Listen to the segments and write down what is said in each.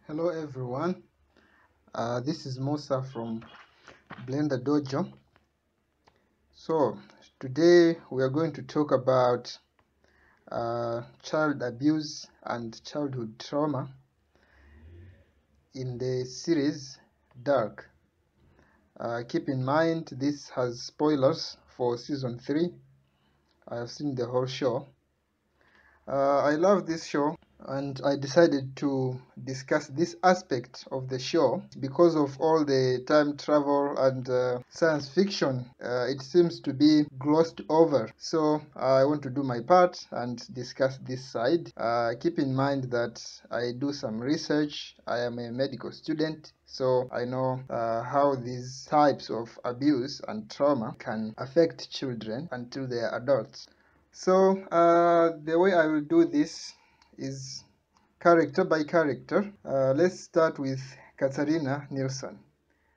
Hello everyone, this is Musa from Blender Dojo. So today we are going to talk about child abuse and childhood trauma in the series Dark. Keep in mind this has spoilers for season 3. I have seen the whole show. I love this show, and I decided to discuss this aspect of the show because of all the time travel and science fiction. It seems to be glossed over, so I want to do my part and discuss this side. Keep in mind that I do some research. I am a medical student, so I know how these types of abuse and trauma can affect children until they are adults. So the way I will do this is character by character. Let's start with Katerina Nelson.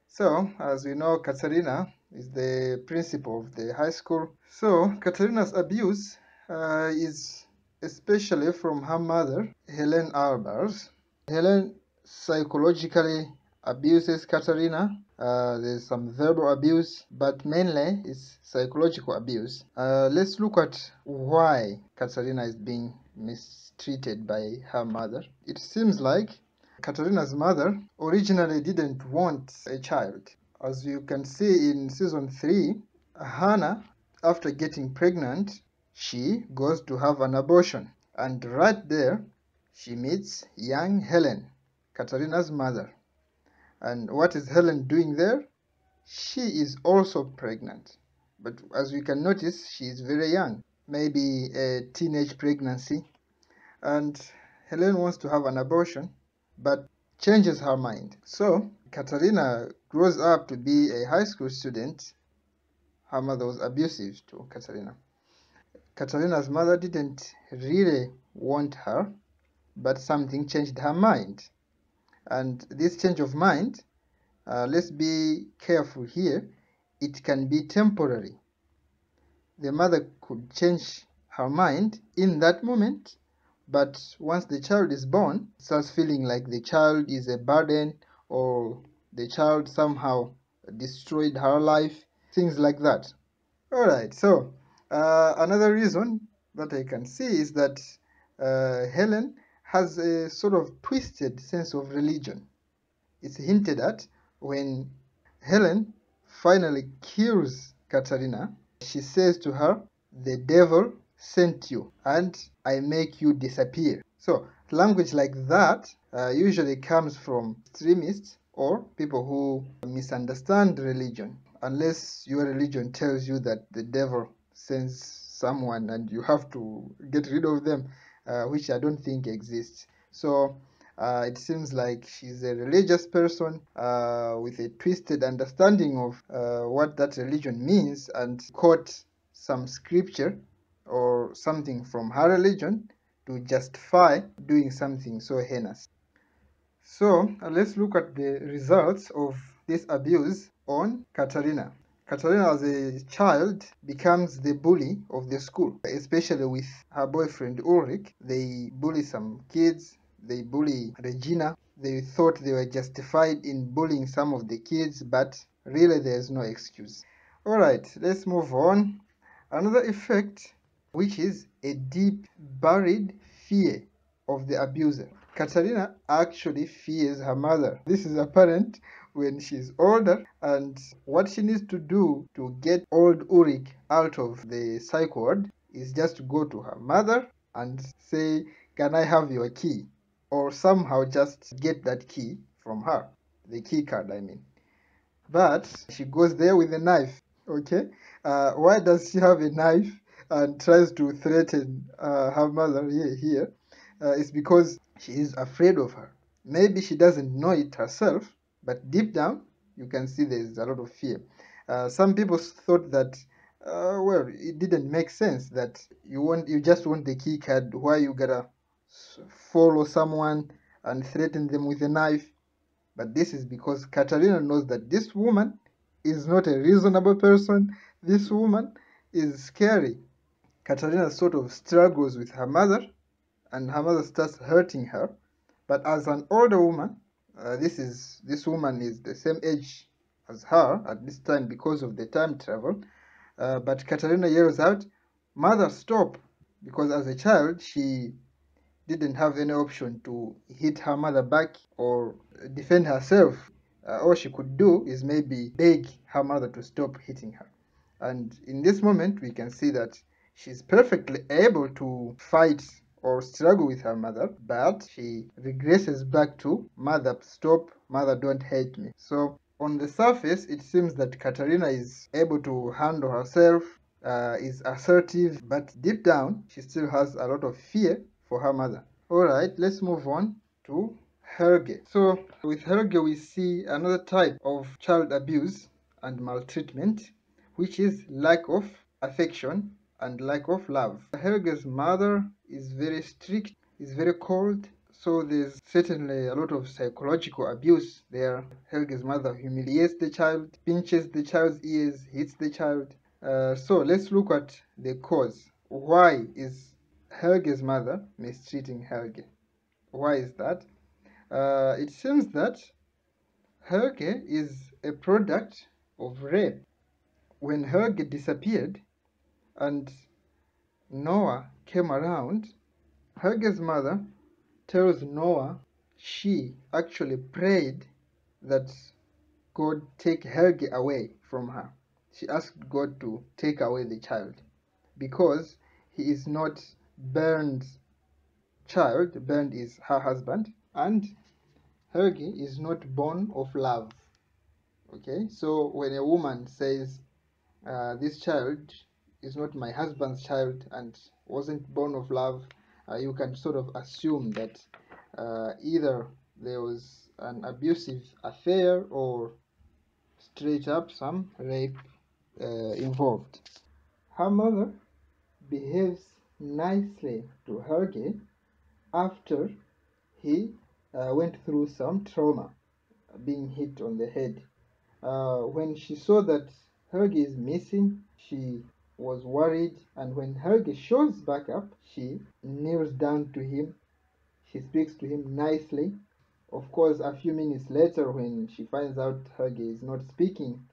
So, as we know, Katerina is the principal of the high school. So, Katerina's abuse is especially from her mother, Helen Albers. Helen psychologically abuses Katerina. There's some verbal abuse, but mainly it's psychological abuse. Let's look at why Katerina is being mistreated by her mother. It seems like Katerina's mother originally didn't want a child. As you can see in season 3, Hannah, after getting pregnant, she goes to have an abortion. And right there, she meets young Helen, Katerina's mother. And what is Helen doing there? She is also pregnant. But as you can notice, she is very young, maybe a teenage pregnancy. And Helen wants to have an abortion, but changes her mind. So Katerina grows up to be a high school student. Her mother was abusive to Katerina. Katerina's mother didn't really want her, but something changed her mind. And this change of mind, let's be careful here, it can be temporary. The mother could change her mind in that moment, but once the child is born, starts feeling like the child is a burden or the child somehow destroyed her life, things like that. Alright, so another reason that I can see is that Helen has a sort of twisted sense of religion. It's hinted at when Helen finally kills Katerina. She says to her, "The devil sent you and I make you disappear." So language like that usually comes from extremists or people who misunderstand religion, unless your religion tells you that the devil sends someone and you have to get rid of them, which I don't think exists. So it seems like she's a religious person with a twisted understanding of what that religion means and quote some scripture or something from her religion to justify doing something so heinous. So let's look at the results of this abuse on Katerina. Katerina as a child becomes the bully of the school, especially with her boyfriend Ulrich. They bully some kids, they bully Regina. They thought they were justified in bullying some of the kids, but really there's no excuse. Alright, let's move on. Another effect, which is a deep buried fear of the abuser. Katerina actually fears her mother. This is apparent when she's older, and what she needs to do to get old Ulrich out of the psych ward is just to go to her mother and say, "Can I have your key?" Or somehow just get that key from her. The key card, I mean. But she goes there with a knife, okay? Why does she have a knife and tries to threaten her mother here? It's because she is afraid of her. Maybe she doesn't know it herself, but deep down, you can see there's a lot of fear. Some people thought that, well, it didn't make sense that you just want the key card. Why you gotta follow someone and threaten them with a knife? But this is because Katerina knows that this woman is not a reasonable person. This woman is scary. Katerina sort of struggles with her mother, and her mother starts hurting her. But as an older woman, this woman is the same age as her at this time because of the time travel. But Katerina yells out, "Mother, stop!" Because as a child, she didn't have any option to hit her mother back or defend herself. All she could do is maybe beg her mother to stop hitting her. And in this moment, we can see that she's perfectly able to fight or struggle with her mother, but she regresses back to "Mother, stop, mother, don't hate me." So on the surface, it seems that Katerina is able to handle herself, is assertive, but deep down, she still has a lot of fear for her mother. Alright, let's move on to Helge. So with Helge, we see another type of child abuse and maltreatment, which is lack of affection and lack of love. Helge's mother is very strict, is very cold, so there's certainly a lot of psychological abuse there. Helge's mother humiliates the child, pinches the child's ears, hits the child. So let's look at the cause. Why is Helge's mother mistreating Helge? Why is that? It seems that Helge is a product of rape. When Helge disappeared and Noah came around, Helge's mother tells Noah she actually prayed that God take Helge away from her. She asked God to take away the child because he is not Bernd's child. Bernd is her husband, and Helge is not born of love. Okay, so when a woman says, this child is not my husband's child and wasn't born of love, you can sort of assume that either there was an abusive affair or straight up some rape involved. Her mother behaves nicely to Helge after he went through some trauma, being hit on the head. When she saw that Helge is missing, she was worried, and when Helge shows back up, she kneels down to him. She speaks to him nicely. Of course, a few minutes later, when she finds out Helge is not speaking,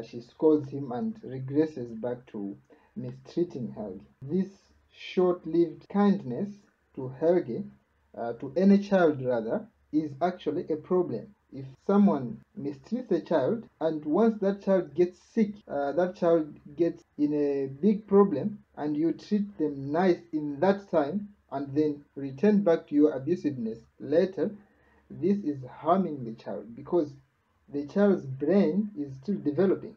she scolds him and regresses back to mistreating Helge. This short-lived kindness to Helge, to any child rather, is actually a problem. If someone mistreats a child and once that child gets sick, that child gets in a big problem, and you treat them nice in that time and then return back to your abusiveness later, this is harming the child because the child's brain is still developing.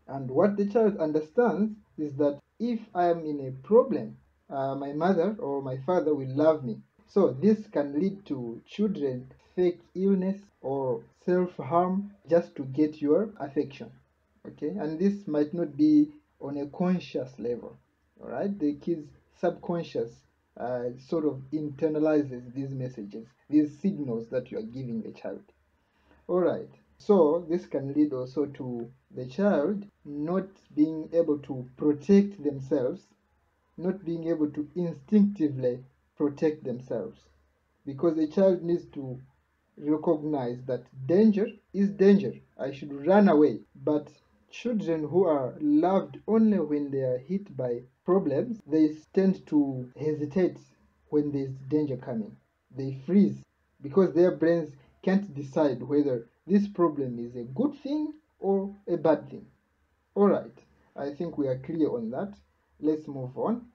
And what the child understands is that if I am in a problem, my mother or my father will love me. So this can lead to children fake illness or self-harm just to get your affection. Okay, and this might not be on a conscious level. All right, the kid's subconscious sort of internalizes these messages, these signals that you are giving the child. Alright, so this can lead also to the child not being able to protect themselves, not being able to instinctively protect themselves. Because the child needs to recognize that danger is danger. I should run away. But children who are loved only when they are hit by problems, they tend to hesitate when there's danger coming. They freeze because their brains can't decide whether this problem is a good thing or a bad thing. Alright, I think we are clear on that. Let's move on.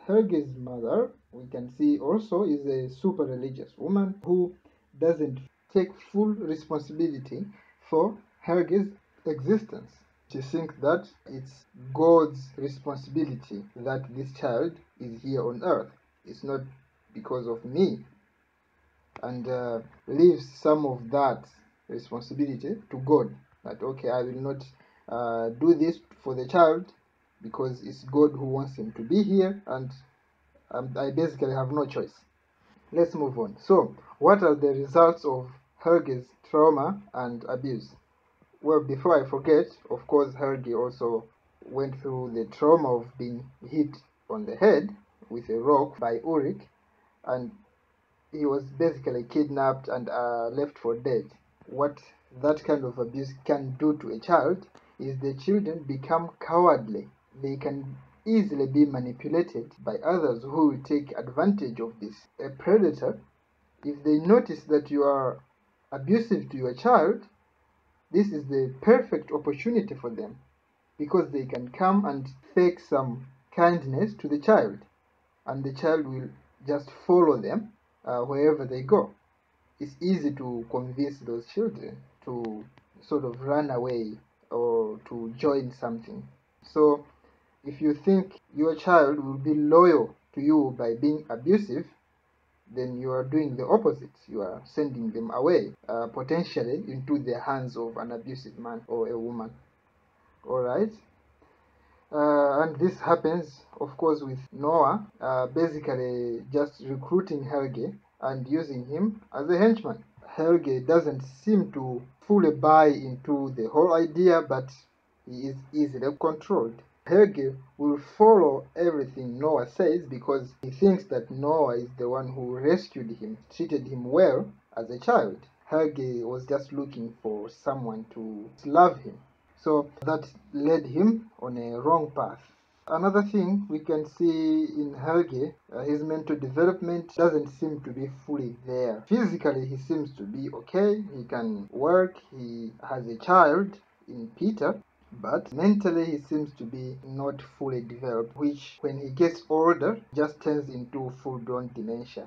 Helge's mother, we can see also, is a super religious woman who doesn't take full responsibility for Helge's existence. She thinks that it's God's responsibility that this child is here on earth. It's not because of me. And leaves some of that responsibility to God. That, okay, I will not do this for the child because it's God who wants him to be here, and I basically have no choice. Let's move on. So, what are the results of Helge's trauma and abuse? Well, before I forget, of course, Helge also went through the trauma of being hit on the head with a rock by Ulrich, and he was basically kidnapped and left for dead. What that kind of abuse can do to a child is the children become cowardly. They can easily be manipulated by others who will take advantage of this. A predator, if they notice that you are abusive to your child, this is the perfect opportunity for them, because they can come and fake some kindness to the child, and the child will just follow them wherever they go. It's easy to convince those children to sort of run away or to join something. So if you think your child will be loyal to you by being abusive, then you are doing the opposite. You are sending them away, potentially into the hands of an abusive man or a woman. Alright? And this happens, of course, with Noah, basically just recruiting Helge and using him as a henchman. Helge doesn't seem to fully buy into the whole idea, but he is easily controlled. Helge will follow everything Noah says because he thinks that Noah is the one who rescued him, treated him well as a child. Helge was just looking for someone to love him. So that led him on a wrong path. Another thing we can see in Helge, his mental development doesn't seem to be fully there. Physically, he seems to be okay. He can work. He has a child in Peter. But mentally, he seems to be not fully developed, which when he gets older just turns into full-blown dementia.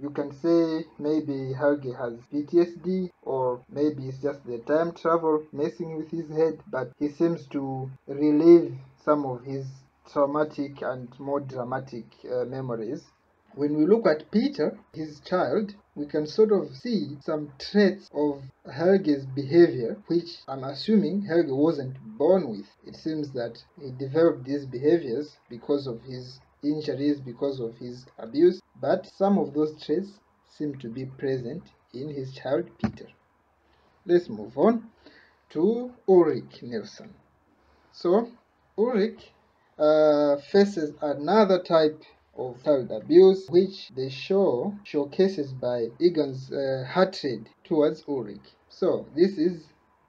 You can say maybe Helge has PTSD, or maybe it's just the time travel messing with his head, but he seems to relive some of his traumatic and more dramatic memories. When we look at Peter, his child, we can sort of see some traits of Helge's behavior, which I'm assuming Helge wasn't born with. It seems that he developed these behaviors because of his injuries, because of his abuse, but some of those traits seem to be present in his child Peter. Let's move on to Ulrich Nelson. So, Ulrich faces another type of child abuse, which the show showcases by Egon's hatred towards Ulrich. So, this is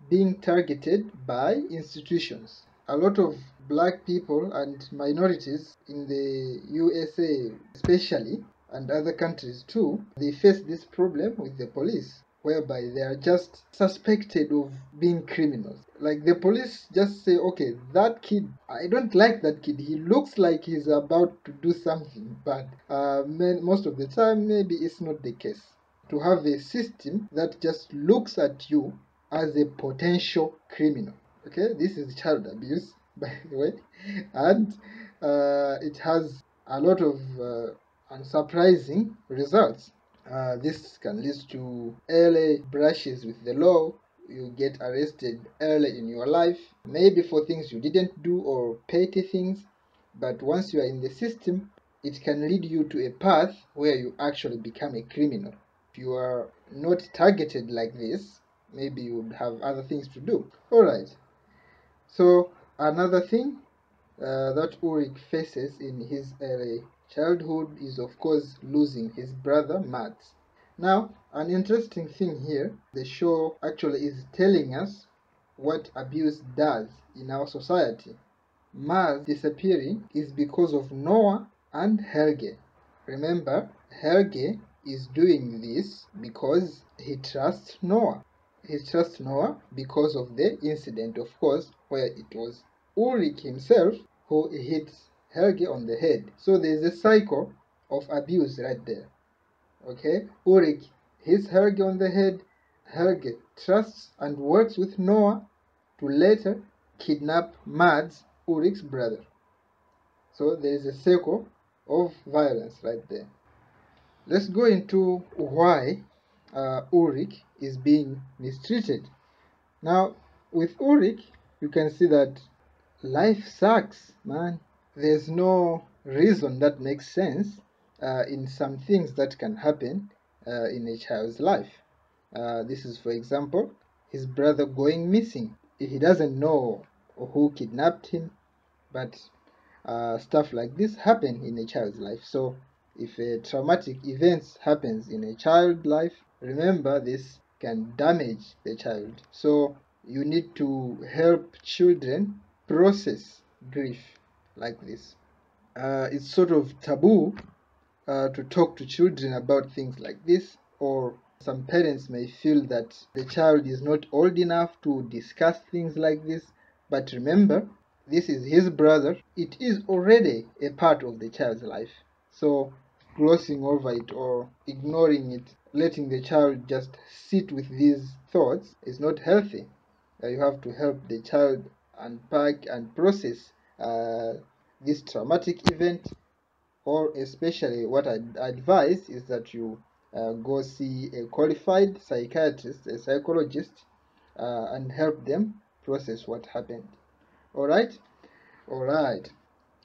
being targeted by institutions. A lot of black people and minorities in the USA especially, and other countries too, they face this problem with the police, whereby they are just suspected of being criminals. Like the police just say, okay, that kid, I don't like that kid. He looks like he's about to do something bad. Most of the time, maybe it's not the case. To have a system that just looks at you as a potential criminal. Okay, this is child abuse, by the way, and it has a lot of unsurprising results. This can lead to early brushes with the law. You get arrested early in your life, maybe for things you didn't do or petty things, but once you are in the system, it can lead you to a path where you actually become a criminal. If you are not targeted like this, maybe you would have other things to do. Alright, so another thing that Ulrich faces in his early childhood is, of course, losing his brother Mads. Now, an interesting thing here, the show actually is telling us what abuse does in our society. Mads disappearing is because of Noah and Helge. Remember, Helge is doing this because he trusts Noah. He trusts Noah because of the incident, of course, where it was Ulrich himself who hits Helge on the head. So there's a cycle of abuse right there. Okay, Ulrich hits Helge on the head. Helge trusts and works with Noah to later kidnap Mads, Ulrich's brother. So there is a circle of violence right there. Let's go into why Ulrich is being mistreated. Now, with Ulrich, you can see that life sucks, man. There's no reason that makes sense in some things that can happen in a child's life. This is, for example, his brother going missing. He doesn't know who kidnapped him, but stuff like this happen in a child's life. So If a traumatic event happens in a child life, remember this can damage the child. So you need to help children process grief like this. It's sort of taboo to talk to children about things like this, or some parents may feel that the child is not old enough to discuss things like this. But remember, this is his brother. It is already a part of the child's life. So glossing over it or ignoring it, letting the child just sit with these thoughts is not healthy. You have to help the child unpack and process this traumatic event, or especially what I advise is that you go see a qualified psychiatrist, a psychologist, and help them process what happened. All right? All right.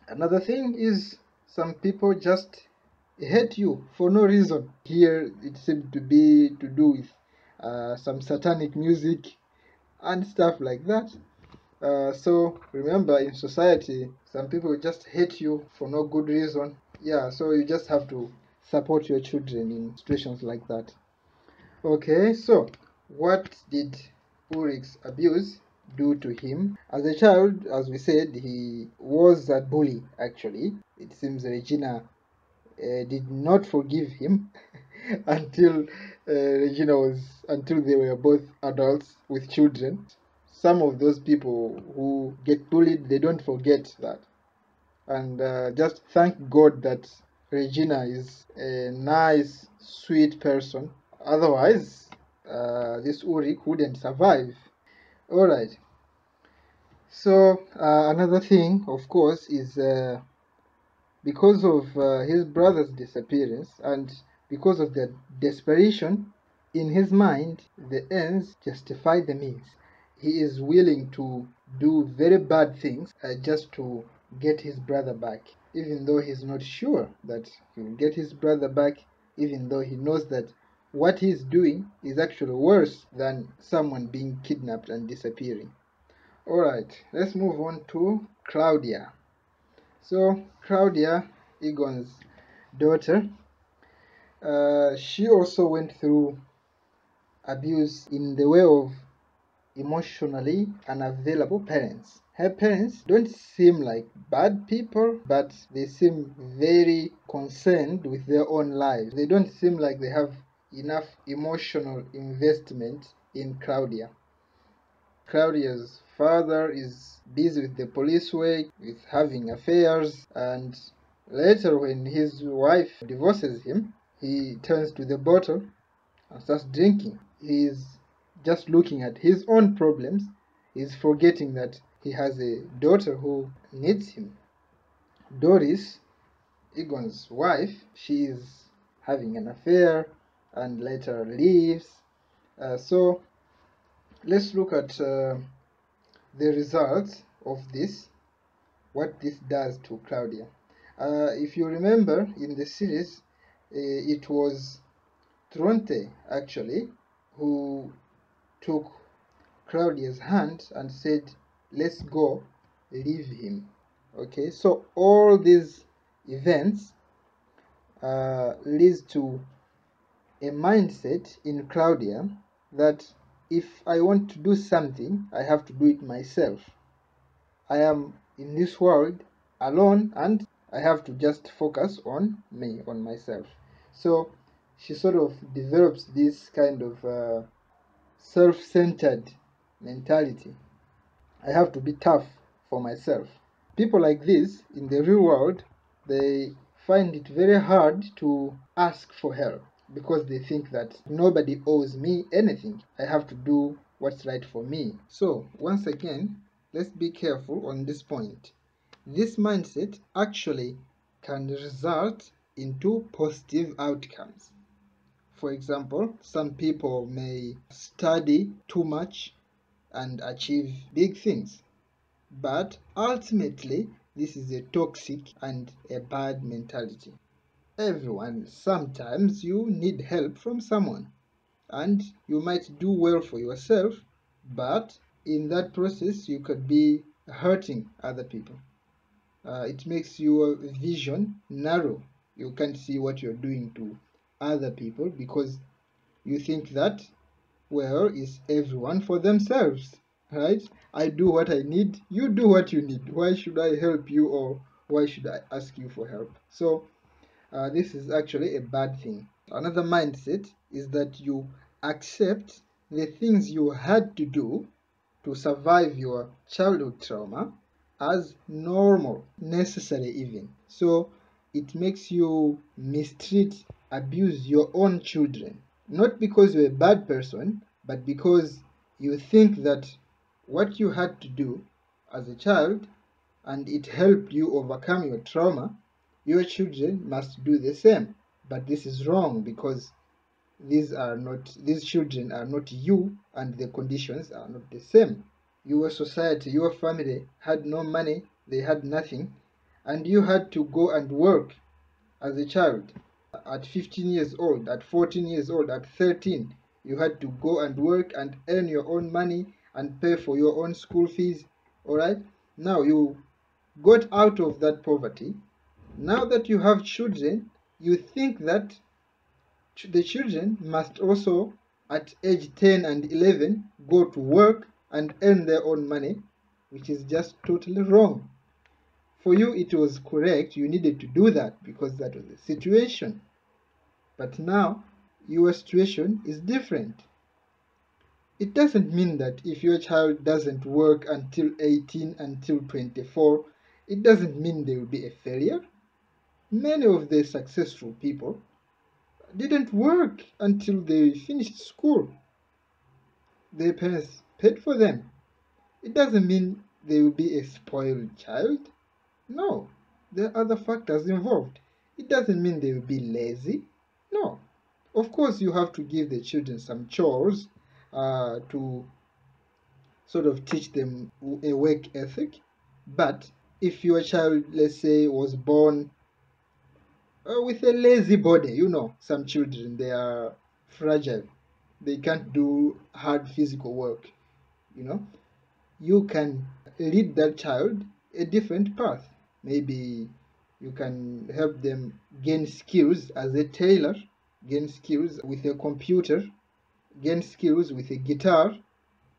Another thing is some people just hate you for no reason. Here it seems to be to do with some satanic music and stuff like that. So remember, in society, some people just hate you for no good reason. Yeah, so you just have to support your children in situations like that. Okay, so what did Ulrich's abuse do to him? As a child, as we said, he was a bully actually. It seems Regina did not forgive him until until they were both adults with children. Some of those people who get bullied, they don't forget that. And just thank God that Regina is a nice, sweet person. Otherwise, this Ulrich wouldn't survive. All right. So another thing, of course, is because of his brother's disappearance and because of the desperation in his mind, the ends justify the means. He is willing to do very bad things just to get his brother back, even though he's not sure that he will get his brother back, even though he knows that what he's doing is actually worse than someone being kidnapped and disappearing. Alright, let's move on to Claudia. So Claudia, Egon's daughter, she also went through abuse in the way of emotionally unavailable parents. Her parents don't seem like bad people, but they seem very concerned with their own lives. They don't seem like they have enough emotional investment in Claudia. Claudia's father is busy with the police work, with having affairs, and later when his wife divorces him, he turns to the bottle and starts drinking. He's just looking at his own problems. He's forgetting that he has a daughter who needs him. Doris, Egon's wife, she is having an affair and later leaves. So let's look at the results of this, what this does to Claudia. If you remember in the series, it was Tronte actually who took Claudia's hand and said, "Let's go, leave him." Okay, so all these events leads to a mindset in Claudia that if I want to do something, I have to do it myself. I am in this world alone and I have to just focus on me, on myself. So she sort of develops this kind of self-centered mentality. I have to be tough for myself. People like this in the real world, they find it very hard to ask for help because they think that nobody owes me anything. I have to do what's right for me. So, once again, let's be careful on this point. This mindset actually can result into positive outcomes. For example, some people may study too much and achieve big things. But ultimately, this is a toxic and a bad mentality. Everyone, sometimes you need help from someone, and you might do well for yourself, but in that process, you could be hurting other people. It makes your vision narrow. You can't see what you're doing to other people because you think that, well, it's everyone for themselves, right? I do what I need, you do what you need. Why should I help you, or why should I ask you for help? So this is actually a bad thing. Another mindset is that you accept the things you had to do to survive your childhood trauma as normal, necessary even. So it makes you mistreat, abuse your own children. Not because you're a bad person, but because you think that what you had to do as a child and it helped you overcome your trauma, your children must do the same. But this is wrong because these children are not you, and the conditions are not the same. Your society, your family had no money, they had nothing, and you had to go and work as a child. At 15 years old, at 14 years old, at 13, you had to go and work and earn your own money and pay for your own school fees. All right? Now you got out of that poverty. Now that you have children, you think that the children must also, at age 10 and 11, go to work and earn their own money, which is just totally wrong. For you, it was correct. You needed to do that because that was the situation. But now, your situation is different. It doesn't mean that if your child doesn't work until 18, until 24, it doesn't mean they will be a failure. Many of the successful people didn't work until they finished school. Their parents paid for them. It doesn't mean they will be a spoiled child. No, there are other factors involved. It doesn't mean they will be lazy. No. Of course, you have to give the children some chores to sort of teach them a work ethic. But if your child, let's say, was born with a lazy body, some children, they are fragile. They can't do hard physical work, you know. You can lead that child a different path. Maybe you can help them gain skills as a tailor, gain skills with a computer, gain skills with a guitar.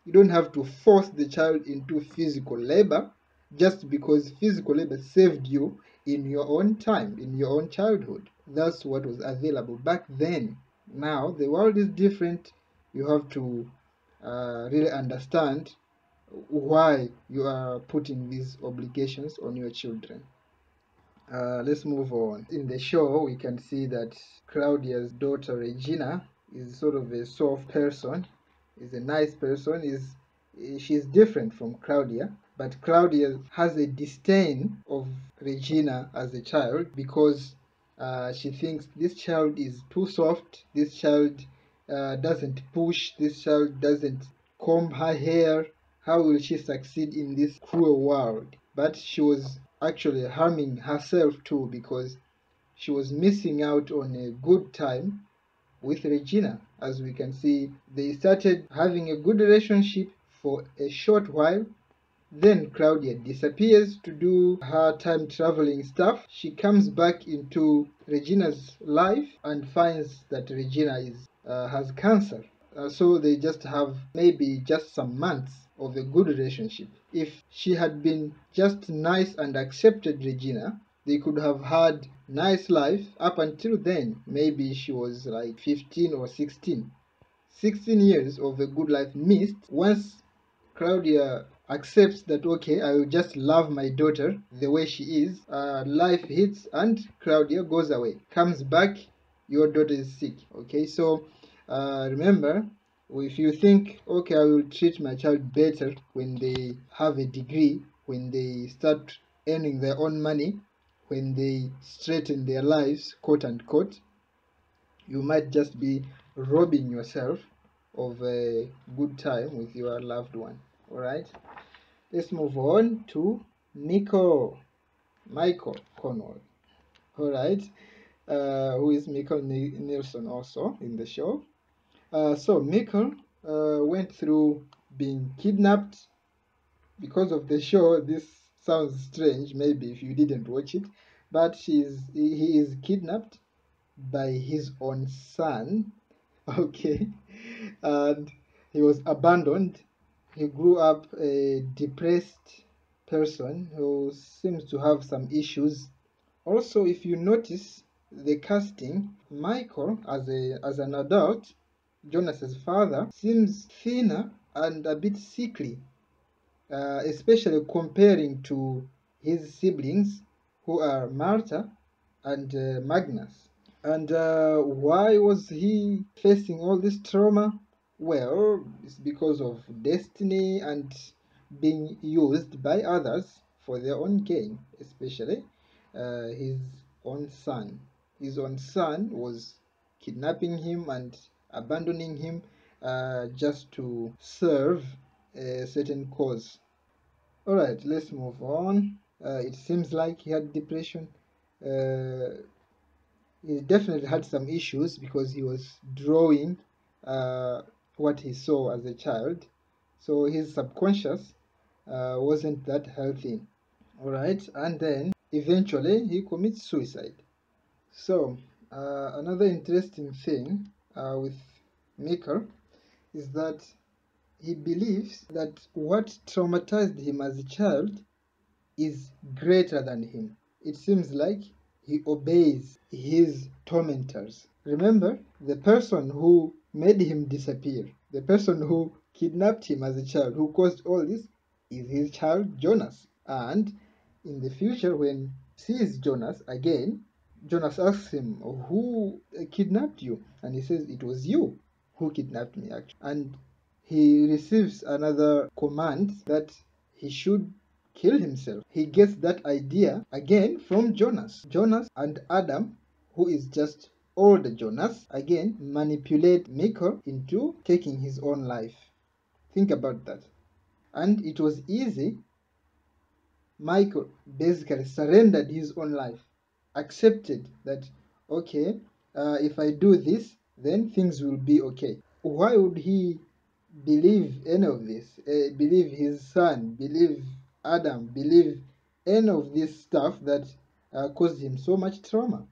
You don't have to force the child into physical labor just because physical labor saved you in your own time, in your own childhood. That's what was available back then. Now the world is different. You have to really understand why you are putting these obligations on your children. Let's move on. In the show, we can see that Claudia's daughter Regina is sort of a soft person, is a nice person, she's different from Claudia, but Claudia has a disdain of Regina as a child because she thinks this child is too soft, this child doesn't push, this child doesn't comb her hair. How will she succeed in this cruel world? But she was actually harming herself too because she was missing out on a good time with Regina. As we can see, they started having a good relationship for a short while. Then Claudia disappears to do her time traveling stuff. She comes back into Regina's life and finds that Regina has cancer. So they just have maybe just some months of a good relationship. If she had been just nice and accepted Regina, they could have had nice life up until then. Maybe she was like 15 or 16. 16 years of a good life missed once Claudia accepts that, okay, I will just love my daughter the way she is. Life hits and Claudia goes away. Comes back, your daughter is sick. Okay, so remember, if you think, okay, I will treat my child better when they have a degree, when they start earning their own money, when they straighten their lives, quote unquote, you might just be robbing yourself of a good time with your loved one. All right, let's move on to Michael Connell. All right, who is Michael Nelson also in the show. So Michael went through being kidnapped. Because of the show, this sounds strange maybe if you didn't watch it, but he is kidnapped by his own son. Okay, and he was abandoned. He grew up a depressed person who seems to have some issues. Also, if you notice the casting, Michael as an adult, Jonas's father, seems thinner and a bit sickly, especially comparing to his siblings who are Martha and Magnus. And why was he facing all this trauma? Well, it's because of destiny and being used by others for their own gain, especially his own son. His own son was kidnapping him and abandoning him just to serve a certain cause. Alright, let's move on. It seems like he had depression. Uh, he definitely had some issues because he was drawing what he saw as a child. So his subconscious wasn't that healthy. Alright, and then eventually he commits suicide. So, another interesting thing with Maker is that he believes that what traumatized him as a child is greater than him. It seems like he obeys his tormentors. Remember, the person who made him disappear, the person who kidnapped him as a child, who caused all this, is his child Jonas. And in the future, when he sees Jonas again, Jonas asks him, "Who kidnapped you?" And he says, "It was you who kidnapped me, actually." And he receives another command that he should kill himself. He gets that idea again from Jonas. Jonas and Adam, who is just older Jonas, again manipulate Michael into taking his own life. Think about that. And it was easy. Michael basically surrendered his own life, accepted that, okay, if I do this, then things will be okay. Why would he believe any of this? Believe his son, believe Adam, believe any of this stuff that caused him so much trauma?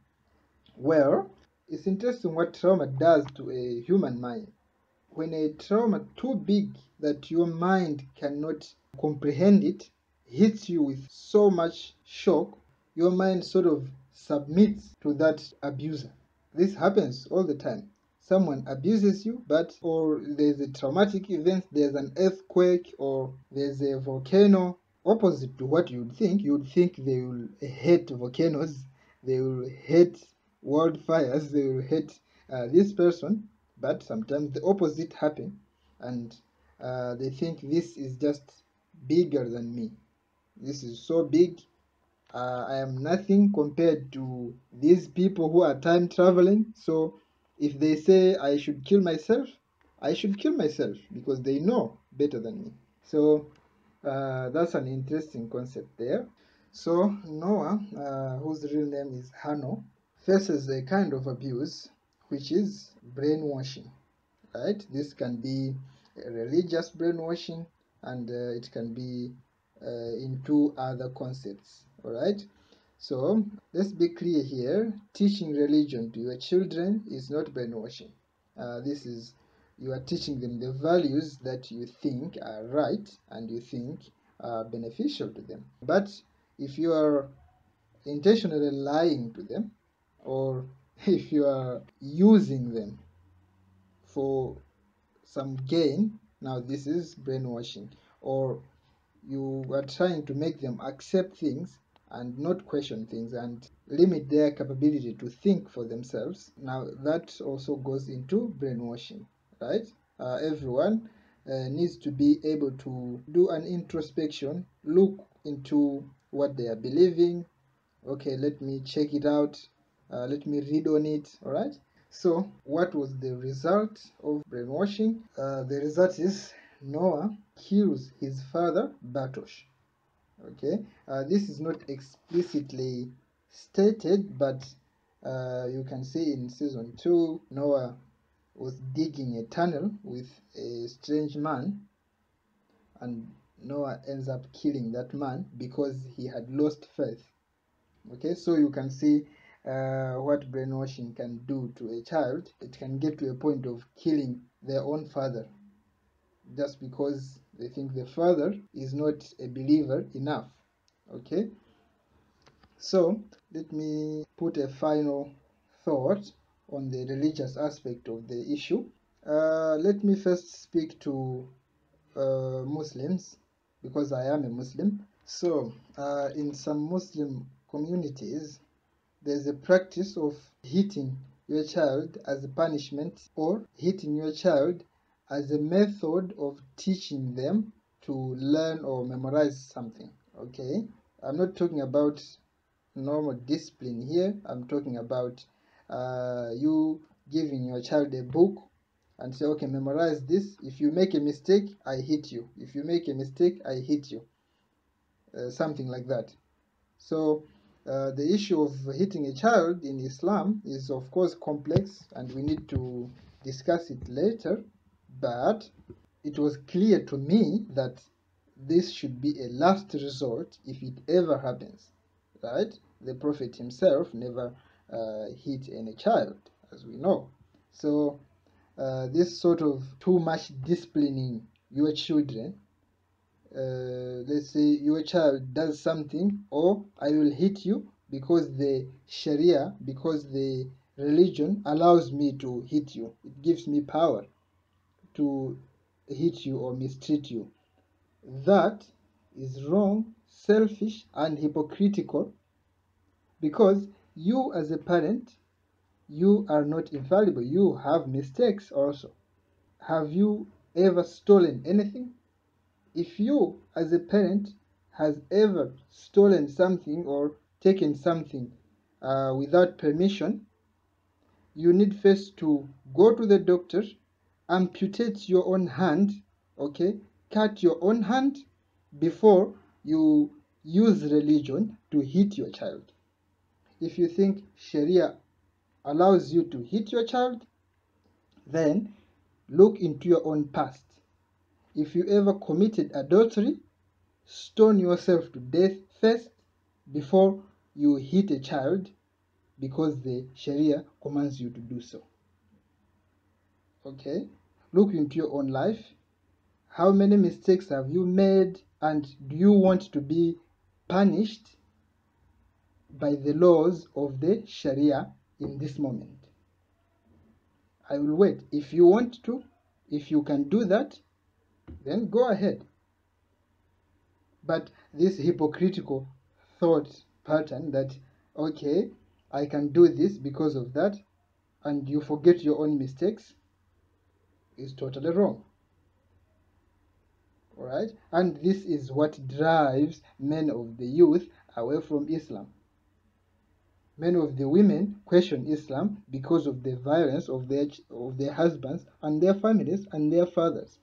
Well, it's interesting what trauma does to a human mind. When a trauma too big that your mind cannot comprehend it hits you with so much shock, your mind sort of submits to that abuser. This happens all the time. Someone abuses you, or there's a traumatic event, there's an earthquake, or there's a volcano. Opposite to what you'd think they will hate volcanoes, they will hate wildfires, they will hate this person, but sometimes the opposite happen, and they think this is just bigger than me. This is so big. I am nothing compared to these people who are time traveling. So if they say I should kill myself, I should kill myself because they know better than me. So that's an interesting concept there. So Noah, whose real name is Hano, faces a kind of abuse which is brainwashing. Right? This can be religious brainwashing, and it can be into other concepts. All right. So let's be clear here. Teaching religion to your children is not brainwashing. This is you are teaching them the values that you think are right and you think are beneficial to them. But if you are intentionally lying to them, or if you are using them for some gain, now this is brainwashing. Or you are trying to make them accept things and not question things and limit their capability to think for themselves. Now that also goes into brainwashing, right? Everyone needs to be able to do an introspection, look into what they are believing. Okay, let me check it out. Let me read on it. All right. So, what was the result of brainwashing? The result is Noah kills his father, Batosh. Okay, this is not explicitly stated, but you can see in season 2, Noah was digging a tunnel with a strange man, and Noah ends up killing that man because he had lost faith. Okay, so you can see what brainwashing can do to a child. It can get to a point of killing their own father just because they think the father is not a believer enough. Okay, so let me put a final thought on the religious aspect of the issue. Let me first speak to Muslims because I am a Muslim. So, in some Muslim communities, there's a practice of hitting your child as a punishment or hitting your child as a method of teaching them to learn or memorize something. Okay, I'm not talking about normal discipline here. I'm talking about you giving your child a book and say, okay, memorize this. If you make a mistake, I hit you. If you make a mistake, I hit you. Something like that. So the issue of hitting a child in Islam is of course complex and we need to discuss it later, but it was clear to me that this should be a last resort if it ever happens, right? The Prophet himself never hit any child, as we know. So this sort of too much disciplining your children, let's say your child does something, or I will hit you because the Sharia, because the religion allows me to hit you. It gives me power to hit you or mistreat you. That is wrong, selfish, and hypocritical because you, as a parent, you are not infallible. You have mistakes also. Have you ever stolen anything? If you, as a parent, has ever stolen something or taken something without permission, you need first to go to the doctor, amputate your own hand, okay, cut your own hand before you use religion to hit your child. If you think Sharia allows you to hit your child, then look into your own past. If you ever committed adultery, stone yourself to death first before you hit a child because the Sharia commands you to do so. Okay? Look into your own life. How many mistakes have you made, and do you want to be punished by the laws of the Sharia in this moment? I will wait. If you want to, if you can do that, then go ahead. But this hypocritical thought pattern that, okay, I can do this because of that, and you forget your own mistakes, is totally wrong. All right? And this is what drives many of the youth away from Islam. Many of the women question Islam because of the violence of their husbands and their families and their fathers,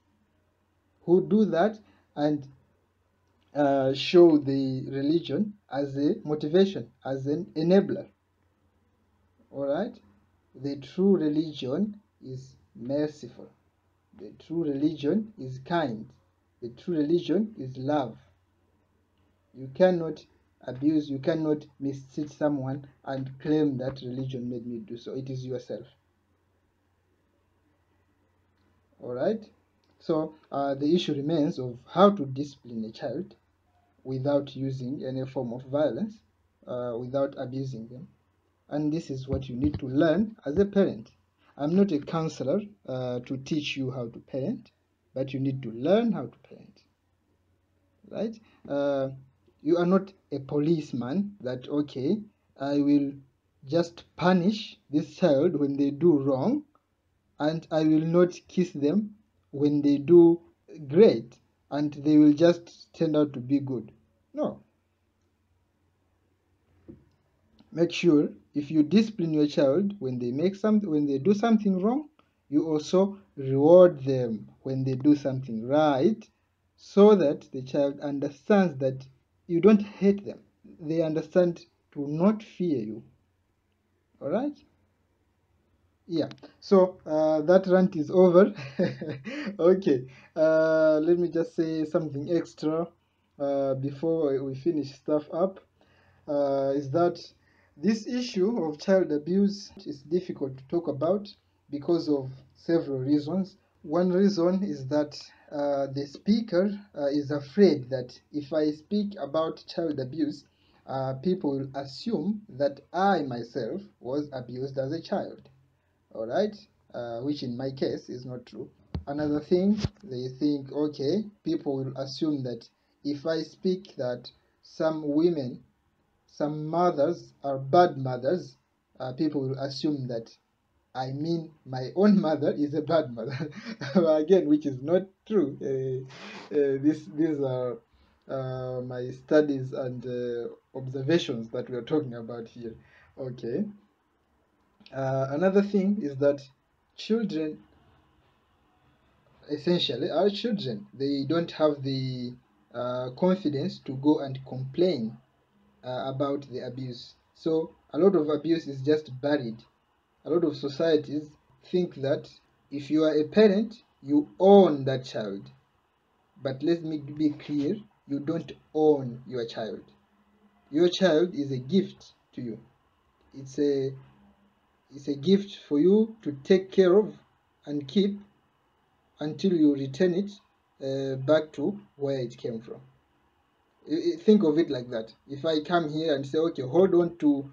who do that and show the religion as a motivation, as an enabler. All right? The true religion is merciful. The true religion is kind. The true religion is love. You cannot abuse, you cannot mistreat someone and claim that religion made me do so. It is yourself. All right? So the issue remains of how to discipline a child without using any form of violence, without abusing them. And this is what you need to learn as a parent. I'm not a counselor to teach you how to parent, but you need to learn how to parent, right? You are not a policeman that, okay, I will just punish this child when they do wrong, and I will not kiss them when they do great, and they will just turn out to be good. No. Make sure if you discipline your child when they do something wrong, you also reward them when they do something right, so that the child understands that you don't hate them. They understand to not fear you. All right? Yeah. So that rant is over. Okay. Let me just say something extra before we finish stuff up. is that this issue of child abuse is difficult to talk about because of several reasons. One reason is that the speaker is afraid that if I speak about child abuse, people will assume that I myself was abused as a child, all right, which in my case is not true. Another thing, they think, okay, people will assume that if I speak that some women, some mothers are bad mothers, people will assume that I mean my own mother is a bad mother. Again, which is not true. These are my studies and observations that we are talking about here. Okay. Another thing is that children essentially are children. They don't have the confidence to go and complain about the abuse. So a lot of abuse is just buried. A lot of societies think that if you are a parent, you own that child. But let me be clear, you don't own your child. Your child is a gift to you. It's a it's a gift for you to take care of and keep until you return it back to where it came from. Think of it like that. If I come here and say, okay, hold on to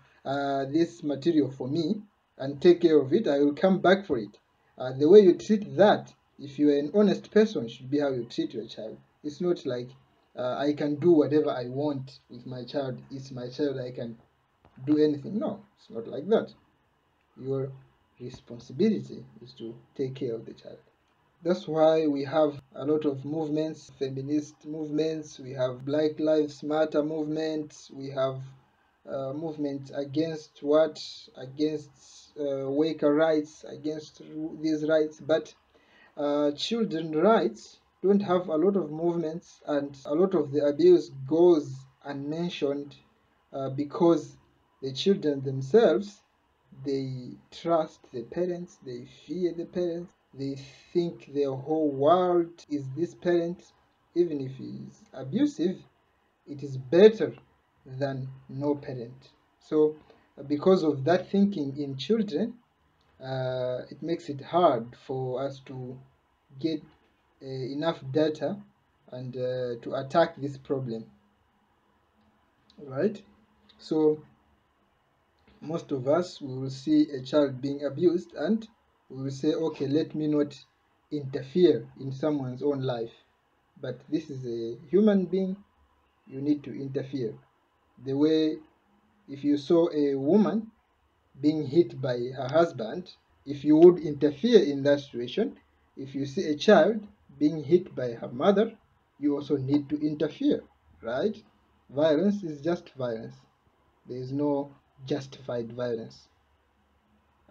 this material for me and take care of it, I will come back for it. The way you treat that, if you are an honest person, should be how you treat your child. It's not like I can do whatever I want with my child. It's my child, I can do anything. No, it's not like that. Your responsibility is to take care of the child. That's why we have a lot of movements, feminist movements, we have Black Lives Matter movements, we have movements against what? Against worker rights, against these rights. But children rights don't have a lot of movements, and a lot of the abuse goes unmentioned because the children themselves, they trust the parents, they fear the parents, they think their whole world is this parent. Even if he is abusive, it is better than no parent. So because of that thinking in children, it makes it hard for us to get enough data and to attack this problem, right? So most of us, we will see a child being abused and we will say, okay, let me not interfere in someone's own life. But this is a human being, you need to interfere. The way if you saw a woman being hit by her husband, if you would interfere in that situation, if you see a child being hit by her mother, you also need to interfere, right? Violence is just violence. There is no justified violence.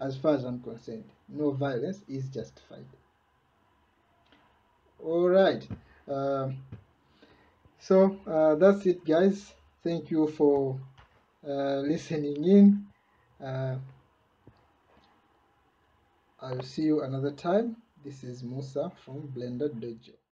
As far as I'm concerned, no violence is justified. All right. Um, that's it, guys. Thank you for listening in. Uh, I'll see you another time. This is Musa from Blender Dojo.